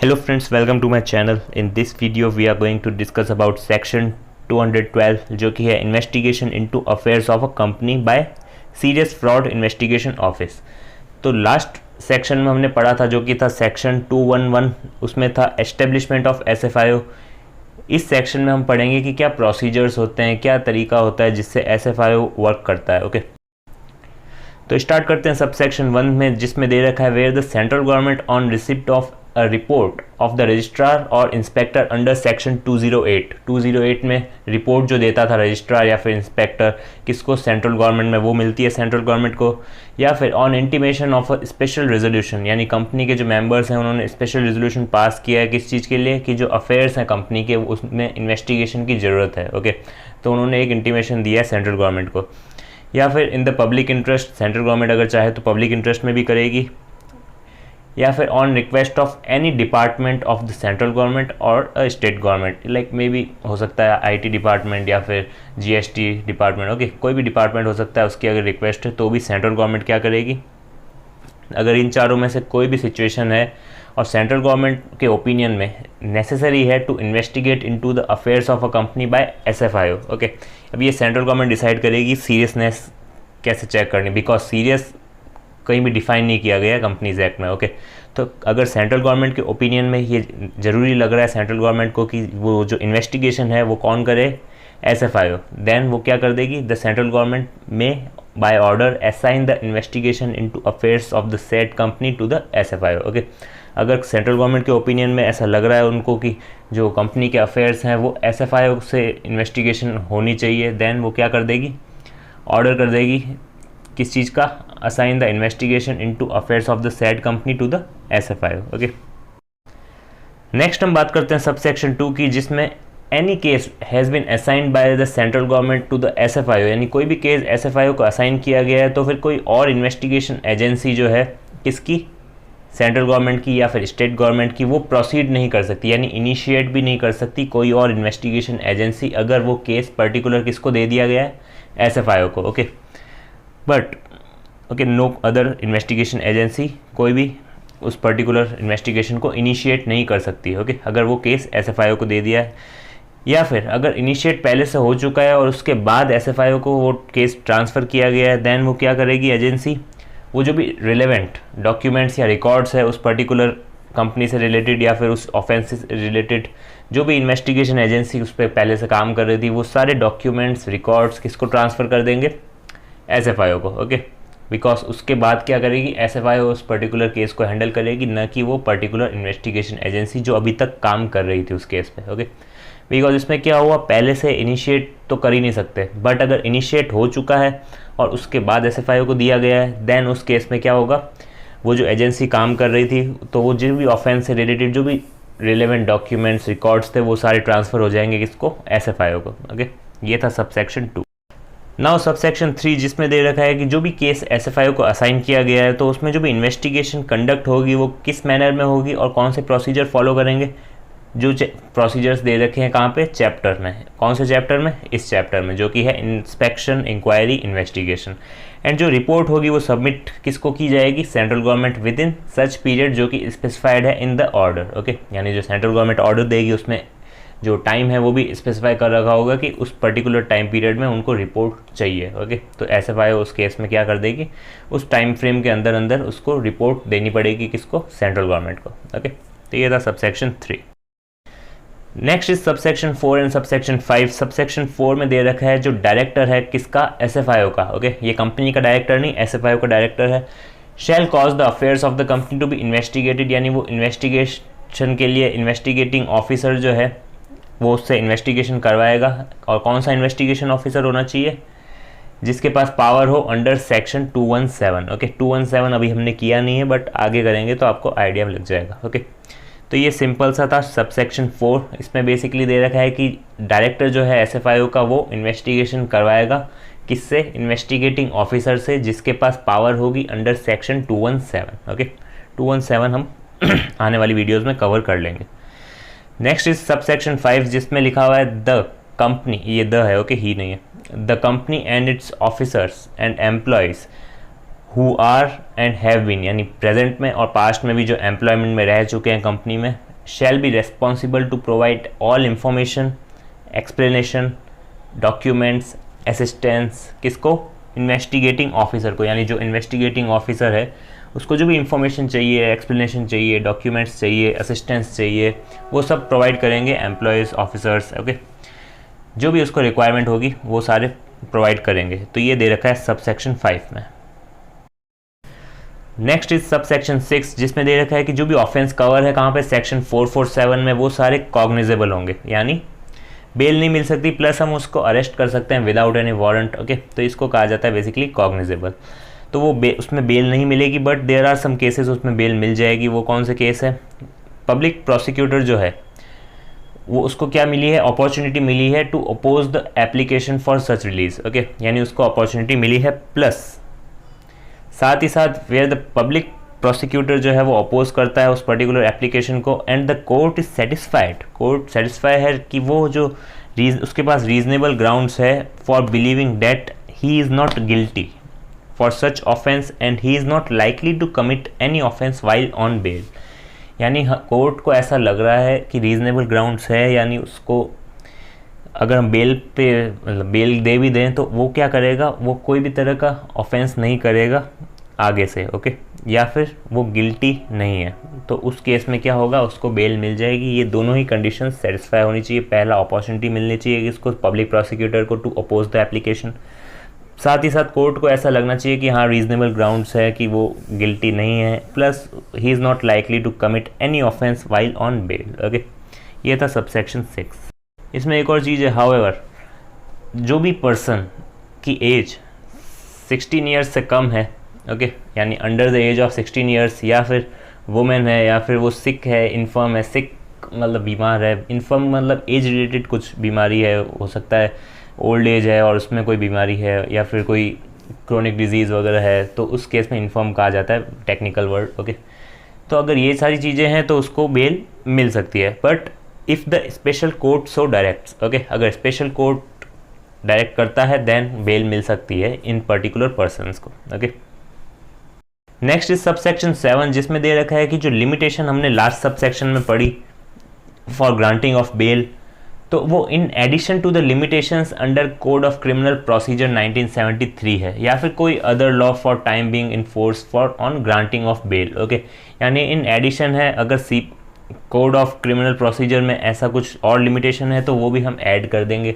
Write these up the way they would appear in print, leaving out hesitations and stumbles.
Hello friends, welcome to my channel. In this video we are going to discuss about section 212 जो कि है investigation into affairs of a company bye serious fraud investigation office. तो last section में हमने पढ़ा था जो कि था सेक्शन 211, उसमें था एस्टेब्लिशमेंट ऑफ एसएफआईओ। इस सेक्शन में हम पढ़ेंगे कि क्या प्रोसीजर्स होते हैं, क्या तरीका होता है जिससे एसएफआईओ वर्क करता है। ओके, तो स्टार्ट करते हैं सब सेक्शन 1 में, जिसमें दे रखा है where the central government on receipt of a report of the registrar और इंस्पेक्टर अंडर सेक्शन 208 में रिपोर्ट जो देता था रजिस्ट्रार या फिर इंस्पेक्टर किसको, सेंट्रल गवर्नमेंट में, वो मिलती है सेंट्रल गवर्नमेंट को। या फिर on intimation of a special resolution, यानी कंपनी के जो मेंबर्स हैं उन्होंने स्पेशल रेजोल्यूशन पास किया है किस चीज़ के लिए कि जो अफेयर्स हैं कंपनी के उसमें इन्वेस्टिगेशन की ज़रूरत है। ओके, तो उन्होंने एक इंटीमेशन दिया है सेंट्रल गवर्नमेंट को। या फिर in the public interest, central government अगर चाहे तो पब्लिक इंटरेस्ट में भी करेगी। या फिर on request of any department of the central government और state government, like may be हो सकता है आईटी डिपार्टमेंट या फिर जीएसटी डिपार्टमेंट। ओके, कोई भी डिपार्टमेंट हो सकता है, उसकी अगर रिक्वेस्ट है तो भी सेंट्रल गवर्नमेंट क्या करेगी। अगर इन चारों में से कोई भी सिचुएशन है और सेंट्रल गवर्नमेंट के ओपिनियन में नेसेसरी है to investigate into the affairs of a company by SFIO. Okay, अब ये सेंट्रल गवर्नमेंट डिसाइड करेगी सीरियसनेस कैसे चेक करनी, बिकॉज सीरियस कहीं भी डिफाइन नहीं किया गया कंपनीज एक्ट में। ओके, तो अगर सेंट्रल गवर्नमेंट के ओपिनियन में ये ज़रूरी लग रहा है सेंट्रल गवर्नमेंट को कि वो जो इन्वेस्टिगेशन है वो कौन करे, एसएफआईओ, देन वो क्या कर देगी, द सेंट्रल गवर्नमेंट में by order assign the investigation into affairs of the said company to the SFIO. Okay, अगर सेंट्रल गवर्नमेंट के ओपिनियन में ऐसा लग रहा है उनको कि जो कंपनी के अफेयर्स हैं वो एसएफआईओ से इन्वेस्टिगेशन होनी चाहिए, देन वो क्या कर देगी, ऑर्डर कर देगी किस चीज़ का, assign the investigation into affairs of the said company to the SFIO. Okay, next हम बात करते हैं सब सेक्शन 2 की, जिसमें any case has been assigned by the central government to the SFIO, यानी कोई भी केस एसएफआईओ को असाइन किया गया है तो फिर कोई और इन्वेस्टिगेशन एजेंसी जो है किसकी, सेंट्रल गवर्नमेंट की या फिर स्टेट गवर्नमेंट की, वो प्रोसीड नहीं कर सकती, यानी इनिशिएट भी नहीं कर सकती कोई और इन्वेस्टिगेशन एजेंसी अगर वो केस पर्टिकुलर किसको दे दिया गया है, एसएफआईओ को। Okay, but okay, no other investigation agency कोई भी उस पर्टिकुलर इन्वेस्टिगेशन को इनिशिएट नहीं कर सकती। ओके, अगर वो केस एसएफआईओ को दे दिया है, या फिर अगर इनिशिएट पहले से हो चुका है और उसके बाद एसएफआईओ को वो केस ट्रांसफ़र किया गया है, देन वो क्या करेगी एजेंसी, वो जो भी रिलेवेंट डॉक्यूमेंट्स या रिकॉर्ड्स है उस पर्टिकुलर कंपनी से रिलेटेड या फिर उस ऑफेंस से रिलेटेड, जो भी इन्वेस्टिगेशन एजेंसी उस पर पहले से काम कर रही थी, वो सारे डॉक्यूमेंट्स रिकॉर्ड्स किसको ट्रांसफ़र कर देंगे, एसएफआईओ को। ओके, बिकॉज उसके बाद क्या करेगी, एसएफआईओ उस पर्टिकुलर केस को हैंडल करेगी, न कि वो पर्टिकुलर इन्वेस्टिगेशन एजेंसी जो अभी तक काम कर रही थी उस केस पे। ओके, बिकॉज इसमें क्या हुआ, पहले से इनिशिएट तो कर ही नहीं सकते, बट अगर इनिशिएट हो चुका है और उसके बाद एसएफआईओ को दिया गया है, देन उस केस में क्या होगा, वो जो एजेंसी काम कर रही थी तो वो जो भी ऑफेंस से रिलेटेड जो भी रिलेवेंट डॉक्यूमेंट्स रिकॉर्ड्स थे वो सारे ट्रांसफ़र हो जाएंगे किसको, एसएफआईओ को। ओके, ये था सब सेक्शन 2। नाउ सब सेक्शन 3, जिसमें दे रखा है कि जो भी केस एसएफआईओ को असाइन किया गया है तो उसमें जो भी इन्वेस्टिगेशन कंडक्ट होगी वो किस मैनर में होगी और कौन से प्रोसीजर फॉलो करेंगे। जो प्रोसीजर्स दे रखे हैं कहाँ पे, चैप्टर में, कौन से चैप्टर में, इस चैप्टर में, जो कि है इंस्पेक्शन, इंक्वायरी, इन्वेस्टिगेशन। एंड जो रिपोर्ट होगी वो सबमिट किसको की जाएगी, central government with in such period जो कि स्पेसिफाइड है इन द ऑर्डर। ओके, यानी जो सेंट्रल गवर्नमेंट ऑर्डर देगी उसमें जो टाइम है वो भी स्पेसिफाई कर रखा होगा कि उस पर्टिकुलर टाइम पीरियड में उनको रिपोर्ट चाहिए। ओके, तो एसएफआईओ उस केस में क्या कर देगी, उस टाइम फ्रेम के अंदर अंदर उसको रिपोर्ट देनी पड़ेगी किसको, सेंट्रल गवर्नमेंट को। ओके, तो ये था subsection 3। Next is subsection 4 and subsection 5। Subsection 4 में दे रखा है जो डायरेक्टर है किसका, एसएफआईओ का। ओके, ये कंपनी का डायरेक्टर नहीं, एसएफआईओ का डायरेक्टर है। Shall cause the affairs of the company to be investigated, यानी वो इन्वेस्टिगेशन के लिए इन्वेस्टिगेटिंग ऑफिसर जो है वो उससे इन्वेस्टिगेशन करवाएगा। और कौन सा इन्वेस्टिगेशन ऑफिसर होना चाहिए, जिसके पास पावर हो अंडर सेक्शन 217। ओके, 217 अभी हमने किया नहीं है बट आगे करेंगे तो आपको आइडिया लग जाएगा। ओके, तो ये सिंपल सा था सबसेक्शन 4। इसमें बेसिकली दे रखा है कि डायरेक्टर जो है एसएफआईओ का वो इन्वेस्टिगेशन करवाएगा किससे, इन्वेस्टिगेटिंग ऑफिसर से, जिसके पास पावर होगी अंडर सेक्शन 217। ओके, 217 हम आने वाली वीडियोज़ में कवर कर लेंगे। नेक्स्ट इज सबसेक्शन 5, जिसमें लिखा हुआ है द कंपनी, ये द है, ओके, ही नहीं है, the company and its officers and employees who are and have been, यानी प्रेजेंट में और पास्ट में भी जो एम्प्लॉयमेंट में रह चुके हैं कंपनी में, shall be responsible to provide all information, explanation, documents, assistance किसको? इन्वेस्टिगेटिंग ऑफिसर को, यानी जो इन्वेस्टिगेटिंग ऑफिसर है उसको जो भी इंफॉर्मेशन चाहिए, एक्सप्लेनेशन चाहिए, डॉक्यूमेंट्स चाहिए, असिस्टेंस चाहिए, वो सब प्रोवाइड करेंगे एम्प्लॉयज़, ऑफिसर्स। ओके, जो भी उसको रिक्वायरमेंट होगी वो सारे प्रोवाइड करेंगे। तो ये दे रखा है सब सेक्शन 5 में। नेक्स्ट इज सब सेक्शन 6 जिसमें दे रखा है कि जो भी ऑफेंस कवर है कहाँ पे, सेक्शन 447 में, वो सारे कॉग्निजेबल होंगे, यानी बेल नहीं मिल सकती, प्लस हम उसको अरेस्ट कर सकते हैं विदाउट एनी वारंट। ओके, तो इसको कहा जाता है बेसिकली कॉग्निजेबल। तो वो उसमें बेल नहीं मिलेगी, but there are some cases उसमें बेल मिल जाएगी। वो कौन से केस है? पब्लिक प्रोसिक्यूटर जो है वो उसको क्या मिली है? अपॉर्चुनिटी मिली है to oppose the application for such release. Okay, यानी उसको अपॉर्चुनिटी मिली है, प्लस साथ ही साथ वेयर द पब्लिक प्रोसिक्यूटर जो है वो अपोज करता है उस पर्टिकुलर एप्लीकेशन को, and the court is satisfied, court satisfy है कि वो जो उसके पास रीजनेबल ग्राउंड्स है for believing that he is not guilty for such offence and he is not likely to commit any offence while on bail. यानी court को ऐसा लग रहा है कि रीजनेबल ग्राउंड्स है, यानी उसको अगर हम बेल पे बेल दे भी दें तो वो क्या करेगा, वो कोई भी तरह का ऑफेंस नहीं करेगा आगे से। ओके, या फिर वो गिल्टी नहीं है, तो उस केस में क्या होगा, उसको बेल मिल जाएगी। ये दोनों ही कंडीशंस सेटिस्फाई होनी चाहिए। पहला, अपॉर्चुनिटी मिलनी चाहिए कि इसको पब्लिक प्रोसिक्यूटर को टू अपोज द एप्लीकेशन, साथ ही साथ कोर्ट को ऐसा लगना चाहिए कि हाँ रीजनेबल ग्राउंड्स है कि वो गिल्टी नहीं है, plus he is not likely to commit any offence while on bail. Okay, ये था सबसेक्शन 6। इसमें एक और चीज़ है, हाउएवर जो भी पर्सन की एज 16 ईयर्स से कम है, ओके, यानी under the age of 16 years, या फिर वुमेन है, या फिर वो सिक है, इन्फर्म है, सिक मतलब बीमार है, इन्फर्म मतलब एज रिलेटेड कुछ बीमारी है, हो सकता है ओल्ड एज है और उसमें कोई बीमारी है, या फिर कोई क्रोनिक डिजीज़ वगैरह है, तो उस केस में इन्फर्म कहा जाता है, टेक्निकल वर्ड। ओके, तो अगर ये सारी चीज़ें हैं तो उसको बेल मिल सकती है, but if the special court so directs, okay, अगर स्पेशल कोर्ट डायरेक्ट करता है देन बेल मिल सकती है इन पर्टिकुलर पर्सनस को। ओके, नेक्स्ट इज सबसेक्शन 7 जिसमें दे रखा है कि जो लिमिटेशन हमने लास्ट सबसेक्शन में पढ़ी फॉर ग्रांटिंग ऑफ बेल, तो वो in addition to the limitations under code of criminal procedure 1973 है, या फिर कोई other law for time being in force for on granting of bail. Okay, यानी इन एडिशन है, अगर कोड ऑफ क्रिमिनल प्रोसीजर में ऐसा कुछ और लिमिटेशन है तो वो भी हम ऐड कर देंगे।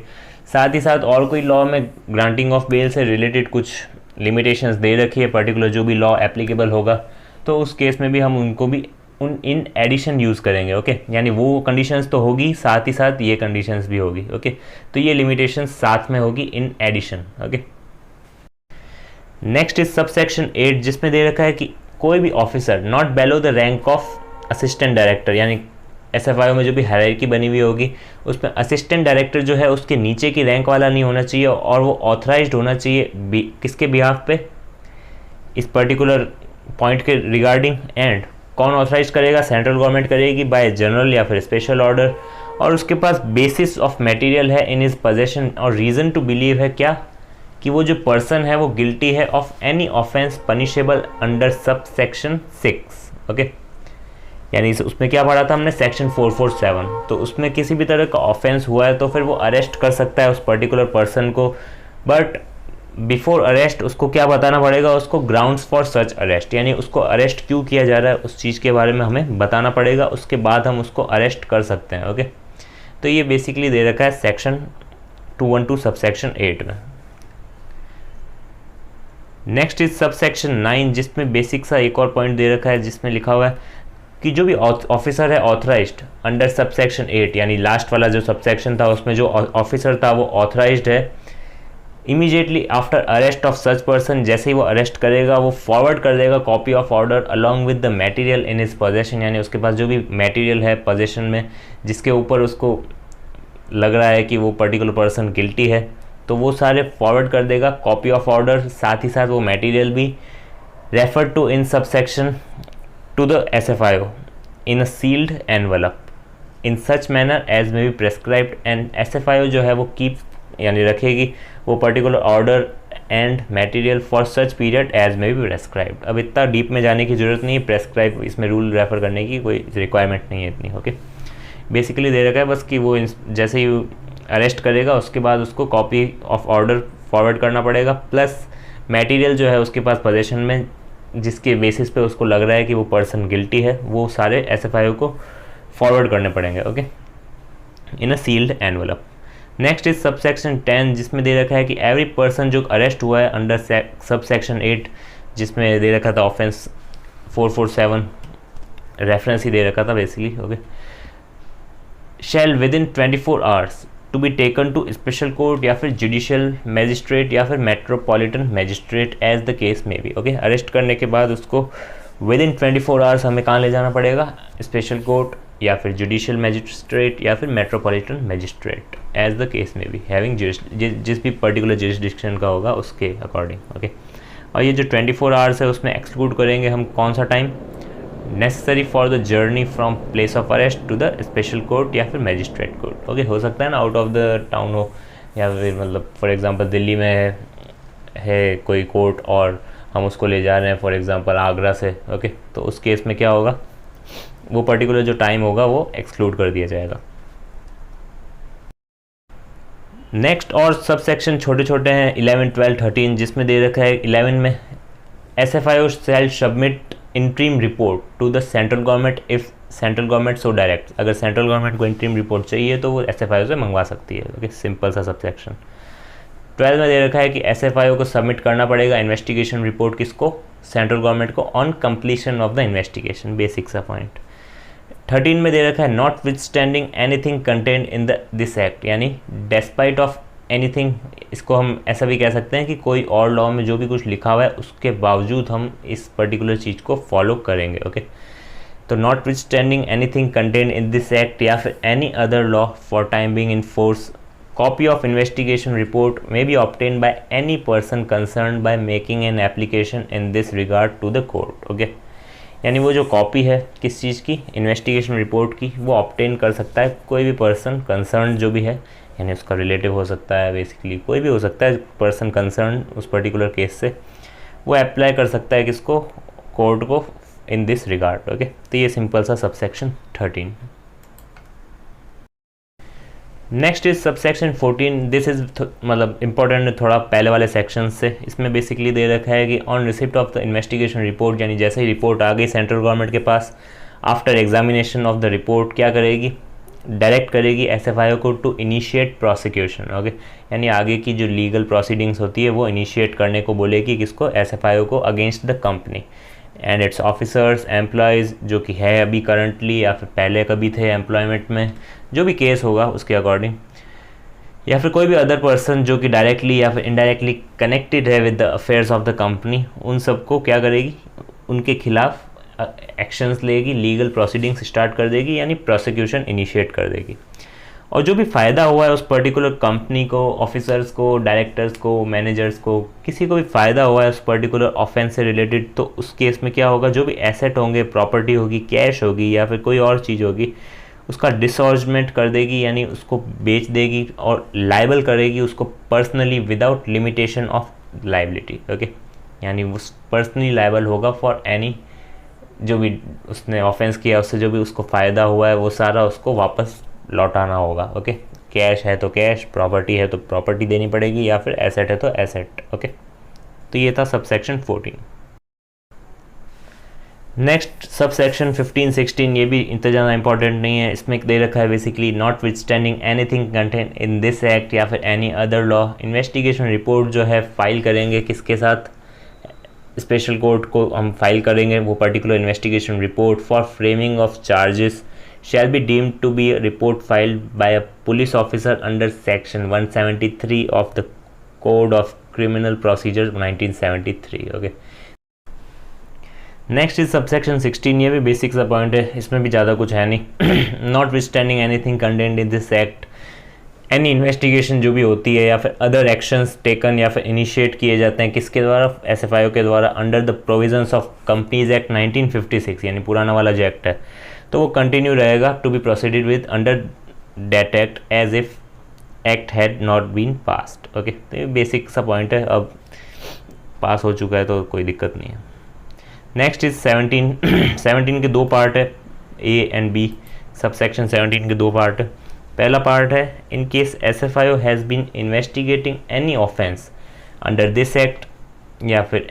साथ ही साथ और कोई लॉ में ग्रांटिंग ऑफ बेल से रिलेटेड कुछ लिमिटेशंस दे रखी है, पर्टिकुलर जो भी लॉ एप्लीकेबल होगा, तो उस केस में भी हम उनको भी इन एडिशन यूज़ करेंगे। ओके, यानी वो कंडीशंस तो होगी, साथ ही साथ ये कंडीशंस भी होगी। ओके, तो ये लिमिटेशन साथ में होगी in addition. Okay, next is subsection 8 जिसमें दे रखा है कि कोई भी officer not below the rank of assistant director, यानी SFIO में जो भी हायरार्की बनी हुई होगी उसमें असिस्टेंट डायरेक्टर जो है उसके नीचे की रैंक वाला नहीं होना चाहिए, और वो ऑथराइज्ड होना चाहिए किसके बिहाफ पे, इस पर्टिकुलर पॉइंट के रिगार्डिंग। एंड कौन ऑथराइज करेगा? सेंट्रल गवर्नमेंट करेगी बाय जनरल या फिर स्पेशल ऑर्डर, और उसके पास बेसिस ऑफ मटेरियल है इन हिज पोजेशन, और रीज़न टू बिलीव है क्या, कि वो जो पर्सन है वो गिल्टी है of any offence punishable under sub section 6। Okay, यानी उसमें क्या पढ़ा था हमने, सेक्शन 447, तो उसमें किसी भी तरह का ऑफेंस हुआ है तो फिर वो अरेस्ट कर सकता है उस पर्टिकुलर पर्सन को, बट बिफोर अरेस्ट उसको क्या बताना पड़ेगा, उसको ग्राउंड्स फॉर सच अरेस्ट, यानी उसको अरेस्ट क्यों किया जा रहा है उस चीज़ के बारे में हमें बताना पड़ेगा, उसके बाद हम उसको अरेस्ट कर सकते हैं। ओके, तो ये बेसिकली दे रखा है सेक्शन 212 सबसेक्शन 8 में। नेक्स्ट इज सबसेक्शन 9 जिसमें बेसिक सा एक और पॉइंट दे रखा है जिसमें लिखा हुआ है कि जो भी ऑफिसर है ऑथराइज्ड अंडर सबसेक्शन 8, यानी लास्ट वाला जो सबसेक्शन था उसमें जो ऑफिसर था वो ऑथराइज्ड है, immediately after arrest of such person, जैसे ही वो अरेस्ट करेगा वो फॉरवर्ड कर देगा copy of order along with the material in his possession, यानी उसके पास जो भी मटेरियल है पोजेशन में जिसके ऊपर उसको लग रहा है कि वो पर्टिकुलर पर्सन गिल्टी है, तो वो सारे फॉरवर्ड कर देगा कॉपी ऑफ ऑर्डर, साथ ही साथ वो मटेरियल भी refer to in subsection to the SFIO in a sealed envelope in such manner as may be prescribed, and SFIO जो है वो कीप यानी रखेगी वो particular order and material for such period as may be prescribed. अब इतना deep में जाने की ज़रूरत नहीं है, प्रेस्क्राइब इसमें रूल रेफर करने की कोई रिक्वायरमेंट नहीं है इतनी। ओके, बेसिकली दे रखा है बस कि वो जैसे ही अरेस्ट करेगा उसके बाद उसको कॉपी ऑफ ऑर्डर फॉरवर्ड करना पड़ेगा, प्लस मटेरियल जो है उसके पास पोजेशन में जिसके बेसिस पे उसको लग रहा है कि वो पर्सन गिल्टी है, वो सारे SFIO को फॉरवर्ड करने पड़ेंगे। Okay, in a sealed envelope. Next is subsection 10 जिसमें दे रखा है कि एवरी पर्सन जो अरेस्ट हुआ है अंडर सबसेक्शन 8 जिसमें दे रखा था ऑफेंस 447 रेफरेंस ही दे रखा था basically. Okay, shall within 24 hours to be taken to special court या फिर जुडिशियल मैजिस्ट्रेट या फिर metropolitan magistrate as the case में बी। ओके, अरेस्ट करने के बाद उसको विद इन 24 आवर्स हमें कहाँ ले जाना पड़ेगा, स्पेशल कोर्ट या फिर जुडिशियल मैजिस्ट्रेट या फिर metropolitan magistrate as the case में बी, हैविंग जिस भी पर्टिकुलर जुरिस्डिक्शन का होगा उसके अकॉर्डिंग। ओके, और ये जो 24 आवर्स है उसमें एक्सक्लूड करेंगे हम कौन सा time, necessary for the journey from place of arrest to the special court या फिर मैजिस्ट्रेट कोर्ट। ओके, हो सकता है ना आउट ऑफ द टाउन हो, या फिर मतलब फॉर एग्जांपल दिल्ली में है कोई कोर्ट और हम उसको ले जा रहे हैं फॉर एग्जांपल आगरा से। ओके, तो उस केस में क्या होगा, वो पर्टिकुलर जो टाइम होगा वो एक्सक्लूड कर दिया जाएगा। नेक्स्ट और सब सेक्शन छोटे छोटे हैं 11, 12, 13 जिसमें दे रखा है 11 में SFIO shall submit interim report to the central government if central government so direct. अगर सेंट्रल गवर्नमेंट को इंटरिम रिपोर्ट चाहिए तो वो SFIO से मंगवा सकती है। ओके, सिंपल सा सब सेक्शन। 12 में दे रखा है कि SFIO को सबमिट करना पड़ेगा इन्वेस्टिगेशन रिपोर्ट किसको, सेंट्रल गवर्नमेंट को on completion of the investigation, basic सा पॉइंट। 13 में दे रखा है not with standing anything contained in this act, यानी डेस्पाइट ऑफ एनीथिंग, इसको हम ऐसा भी कह सकते हैं कि कोई और लॉ में जो भी कुछ लिखा हुआ है उसके बावजूद हम इस पर्टिकुलर चीज़ को फॉलो करेंगे। ओके, तो notwithstanding anything contained in this act या फिर any other law for time being in force, copy of investigation report may be obtained by any person concerned by making an application in this regard to the court. Okay, यानी वो जो copy है किस चीज़ की, investigation report की, वो obtain कर सकता है कोई भी पर्सन कंसर्न जो भी है, यानी उसका रिलेटिव हो सकता है, बेसिकली कोई भी हो सकता है पर्सन कंसर्न उस पर्टिकुलर केस से, वो अप्लाई कर सकता है किसको, कोर्ट को इन दिस रिगार्ड। ओके, तो ये सिंपल सा subsection 13। Next is subsection 14, this is मतलब इंपॉर्टेंट थोड़ा पहले वाले सेक्शन से। इसमें बेसिकली दे रखा है कि on receipt of the investigation report, यानी जैसे ही रिपोर्ट आ गई सेंट्रल गवर्नमेंट के पास, after examination of the report क्या करेगी, डायरेक्ट करेगी SFIO को टू इनिशिएट प्रोसिक्यूशन। ओके, यानी आगे की जो लीगल प्रोसीडिंग्स होती है वो इनिशिएट करने को बोलेगी किसको, SFIO को, against the company and its officers employees, जो कि है अभी करंटली या फिर पहले कभी थे एम्प्लॉयमेंट में, जो भी केस होगा उसके अकॉर्डिंग, या फिर कोई भी अदर पर्सन जो कि डायरेक्टली या फिर इनडायरेक्टली कनेक्टेड है with the affairs of the company, उन सबको क्या करेगी, उनके खिलाफ एक्शंस लेगी, लीगल प्रोसीडिंग्स स्टार्ट कर देगी, यानी प्रोसिक्यूशन इनिशिएट कर देगी। और जो भी फ़ायदा हुआ है उस पर्टिकुलर कंपनी को, ऑफिसर्स को, डायरेक्टर्स को, मैनेजर्स को, किसी को भी फ़ायदा हुआ है उस पर्टिकुलर ऑफेंस से रिलेटेड, तो उस केस में क्या होगा, जो भी एसेट होंगे, प्रॉपर्टी होगी, कैश होगी या फिर कोई और चीज़ होगी, उसका डिसऑर्जमेंट कर देगी, यानी उसको बेच देगी और लाइबल करेगी उसको personally without limitation of liability. Okay, यानी वो पर्सनली लाइबल होगा फॉर एनी, जो भी उसने ऑफेंस किया उससे जो भी उसको फ़ायदा हुआ है वो सारा उसको वापस लौटाना होगा। ओके, कैश है तो कैश, प्रॉपर्टी है तो प्रॉपर्टी देनी पड़ेगी, या फिर एसेट है तो एसेट। ओके, तो ये था सबसेक्शन 14। नेक्स्ट सबसेक्शन 15, 16, ये भी इतना ज़्यादा इंपॉर्टेंट नहीं है। इसमें दे रखा है basically not with standing anything contained in this act या फिर any other law, investigation report जो है फाइल करेंगे किसके साथ, स्पेशल कोर्ट को हम फाइल करेंगे वो particular investigation report for framing of charges shall be deemed to be a report filed by a police officer under section 173 of the Code of Criminal Procedure 1973। Okay, next is subsection 16, ये भी basic सा point है, इसमें भी ज़्यादा कुछ है नहीं। Not with standing anything contained in this act, any investigation जो भी होती है या फिर अदर एक्शंस टेकन या फिर इनिशिएट किए जाते हैं किसके द्वारा, SFIO के द्वारा, under the provisions of companies act 1956, यानी पुराना वाला जो एक्ट है, तो वो कंटिन्यू रहेगा to be proceeded with under that act as if act had not been passed. Okay, तो ये बेसिक सा पॉइंट है, अब पास हो चुका है तो कोई दिक्कत नहीं है। नेक्स्ट इज 17 17 के दो पार्ट है, A and B. Sub section 17 के दो पार्ट है। पहला पार्ट है, in case SFIO has been investigating any offence under this act, या फिर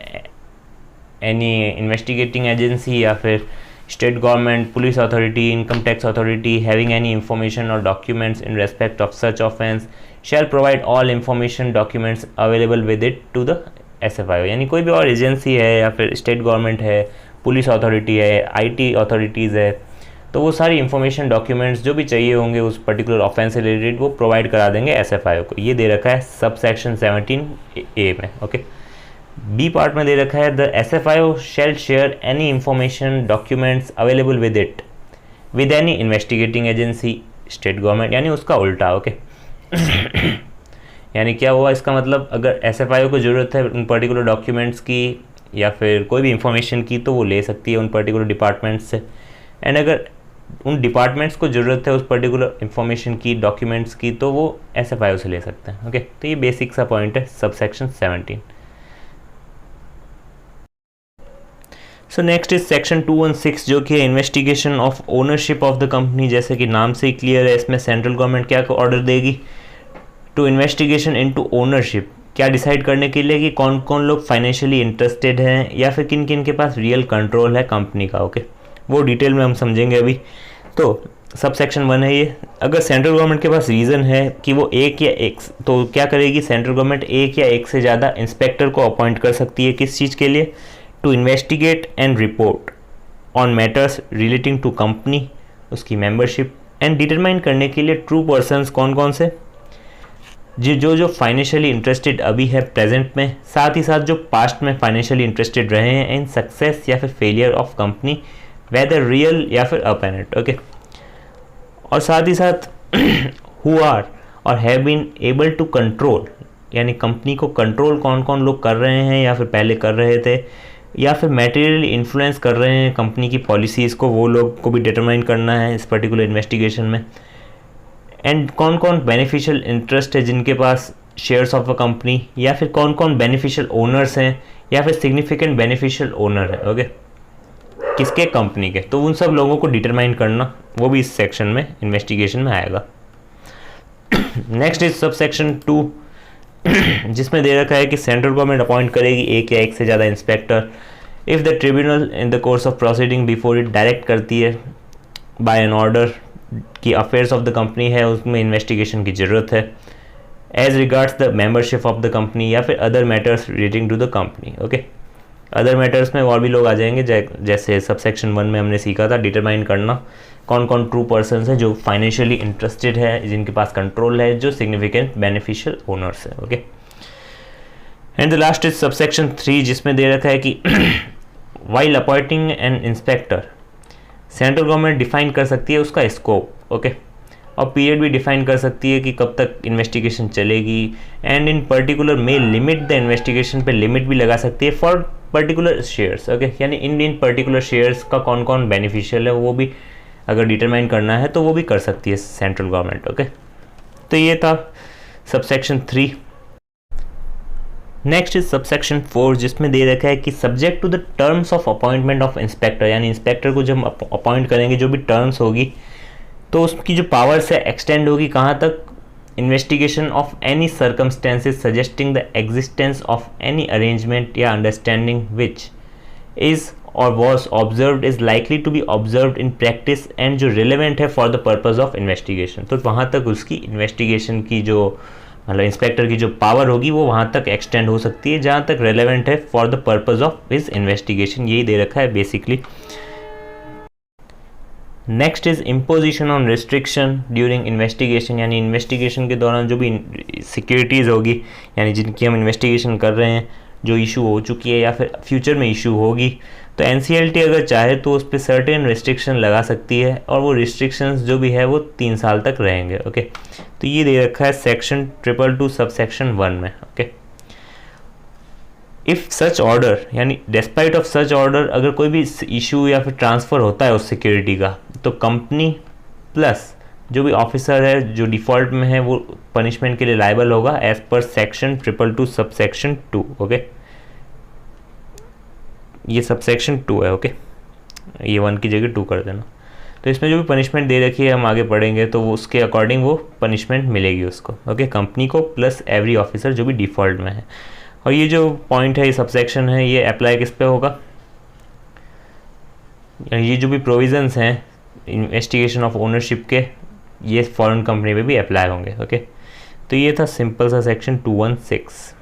एनी इन्वेस्टिगेटिंग एजेंसी या फिर state government, police authority, income tax authority having any information और documents in respect of such offence shall provide all information documents available with it to the SFIO। यानी कोई भी और agency है या फिर स्टेट गवर्नमेंट है, पुलिस अथॉरिटी है, IT अथॉरिटीज़ है, तो वो सारी इंफॉर्मेशन डॉक्यूमेंट्स जो भी चाहिए होंगे उस पर्टिकुलर ऑफेंस से रिलेटेड वो प्रोवाइड करा देंगे SFIO को। ये दे रखा है सब सेक्शन 17A में। ओके, बी पार्ट में दे रखा है, the SFIO shall share any information documents available with it with any investigating agency state government, यानी उसका उल्टा। ओके यानी क्या हुआ इसका मतलब, अगर SFIO को ज़रूरत है उन पर्टिकुलर डॉक्यूमेंट्स की या फिर कोई भी इंफॉर्मेशन की तो वो ले सकती है उन पर्टिकुलर डिपार्टमेंट्स से, एंड अगर उन डिपार्टमेंट्स को ज़रूरत है उस पर्टिकुलर इंफॉर्मेशन की, डॉक्यूमेंट्स की, तो वो SFIO से ले सकते हैं। ओके, तो ये बेसिक सा पॉइंट है सब section 17। So next is section 216 जो कि है investigation of ownership of the company. जैसे कि नाम से ही क्लियर है, इसमें सेंट्रल गवर्नमेंट क्या ऑर्डर देगी, टू इन्वेस्टिगेशन इनटू ओनरशिप, क्या डिसाइड करने के लिए कि कौन कौन लोग फाइनेंशियली इंटरेस्टेड हैं या फिर किन किन के पास रियल कंट्रोल है कंपनी का। ओके, वो डिटेल में हम समझेंगे अभी। तो सब सेक्शन 1 है ये। अगर सेंट्रल गवर्नमेंट के पास रीज़न है कि वो एक या एक, तो क्या करेगी सेंट्रल गवर्नमेंट, एक या एक से ज़्यादा इंस्पेक्टर को अपॉइंट कर सकती है। किस चीज़ के लिए, to investigate and report on matters relating to company, उसकी मेंबरशिप, एंड डिटरमाइन करने के लिए ट्रू पर्सन्स कौन कौन से, जो फाइनेंशियली इंटरेस्टेड अभी है प्रेजेंट में, साथ ही साथ जो पास्ट में फाइनेंशियली इंटरेस्टेड रहे हैं इन सक्सेस या फिर failure of company, whether real या फिर अपेरेंट। ओके, और साथ ही साथ हु आर और have been able to control, यानी कंपनी को कंट्रोल कौन कौन लोग कर रहे हैं या फिर पहले कर रहे थे, या फिर मटेरियली इन्फ्लुएंस कर रहे हैं कंपनी की पॉलिसीज़ को, वो लोग को भी डिटरमाइन करना है इस पर्टिकुलर इन्वेस्टिगेशन में। एंड कौन कौन बेनिफिशियल इंटरेस्ट है जिनके पास शेयर्स ऑफ अ कंपनी, या फिर कौन कौन बेनिफिशियल ओनर्स हैं या फिर सिग्निफिकेंट बेनिफिशियल ओनर है। ओके, किसके, कंपनी के, तो उन सब लोगों को डिटरमाइन करना वो भी इस सेक्शन में इन्वेस्टिगेशन में आएगा। नेक्स्ट इज सब सेक्शन 2 जिसमें दे रखा है कि सेंट्रल गवर्नमेंट अपॉइंट करेगी एक या एक से ज़्यादा inspector if the tribunal in the course of proceeding before it direct करती है बाय एन ऑर्डर कि अफेयर्स ऑफ द कंपनी है उसमें इन्वेस्टिगेशन की ज़रूरत है, as regards the membership of the company या फिर other matters relating to the company. Okay, other matters में और भी लोग आ जाएंगे, जैसे सब सेक्शन 1 में हमने सीखा था डिटरमाइन करना कौन कौन ट्रू पर्सन्स हैं जो फाइनेंशियली इंटरेस्टेड है, जिनके पास कंट्रोल है, जो सिग्निफिकेंट बेनिफिशियल ओनर्स है। Okay, and the last is subsection 3 जिसमें दे रखा है कि while appointing an inspector, central government define कर सकती है उसका स्कोप। ओके, और पीरियड भी डिफाइन कर सकती है कि कब तक इन्वेस्टिगेशन चलेगी, एंड इन पर्टिकुलर में लिमिट द इन्वेस्टिगेशन पे लिमिट भी लगा सकती है फॉर पर्टिकुलर शेयर्स। ओके, यानी इन पर्टिकुलर शेयर्स का कौन कौन बेनिफिशियल है वो भी अगर डिटरमाइन करना है तो वो भी कर सकती है सेंट्रल गवर्नमेंट। ओके, तो ये था subsection 3। Next is subsection 4 जिसमें दे रखा है कि subject to the terms of appointment of inspector, यानी इंस्पेक्टर को जब अपॉइंट करेंगे जो भी टर्म्स होगी तो उसकी जो पावर्स है एक्सटेंड होगी कहाँ तक, investigation of any circumstances suggesting the existence of any arrangement या अंडरस्टैंडिंग विच इज और was observed is likely to be observed in practice and जो रिलेवेंट है for the purpose of investigation. तो वहाँ तक उसकी इन्वेस्टिगेशन की जो मतलब इंस्पेक्टर की जो पावर होगी वो वहाँ तक एक्सटेंड हो सकती है जहाँ तक रेलेवेंट है for the purpose of his investigation, यही दे रखा है basically. Next is imposition on restriction during investigation, यानी इन्वेस्टिगेशन के दौरान जो भी सिक्योरिटीज़ होगी यानी जिनकी हम इन्वेस्टिगेशन कर रहे हैं जो इशू हो चुकी है या फिर फ्यूचर में इशू होगी, तो NCLT अगर चाहे तो उस पर सर्टेन रिस्ट्रिक्शन लगा सकती है और वो रिस्ट्रिक्शंस जो भी है वो 3 साल तक रहेंगे। ओके, तो ये दे रखा है सेक्शन 222 सब सेक्शन 1 में। ओके, इफ़ सच ऑर्डर यानी डिस्पाइट ऑफ सच ऑर्डर अगर कोई भी इशू या फिर ट्रांसफ़र होता है उस सिक्योरिटी का तो कंपनी प्लस जो भी ऑफिसर है जो डिफ़ॉल्ट में है वो पनिशमेंट के लिए लाइबल होगा as per section 222 subsection 2। Okay, ये सबसेक्शन 2 है। ओके, ये 1 की जगह 2 कर देना। तो इसमें जो भी पनिशमेंट दे रखी है हम आगे पढ़ेंगे तो वो उसके अकॉर्डिंग वो पनिशमेंट मिलेगी उसको। ओके, कंपनी को प्लस एवरी ऑफिसर जो भी डिफ़ॉल्ट में है। और ये जो पॉइंट है, ये सबसेक्शन है, ये अप्लाई किस पे होगा, ये जो भी प्रोविजंस हैं इन्वेस्टिगेशन ऑफ ओनरशिप के, ये फॉरेन कंपनी पे भी अप्लाई होंगे। ओके, तो ये था सिंपल सा सेक्शन 216।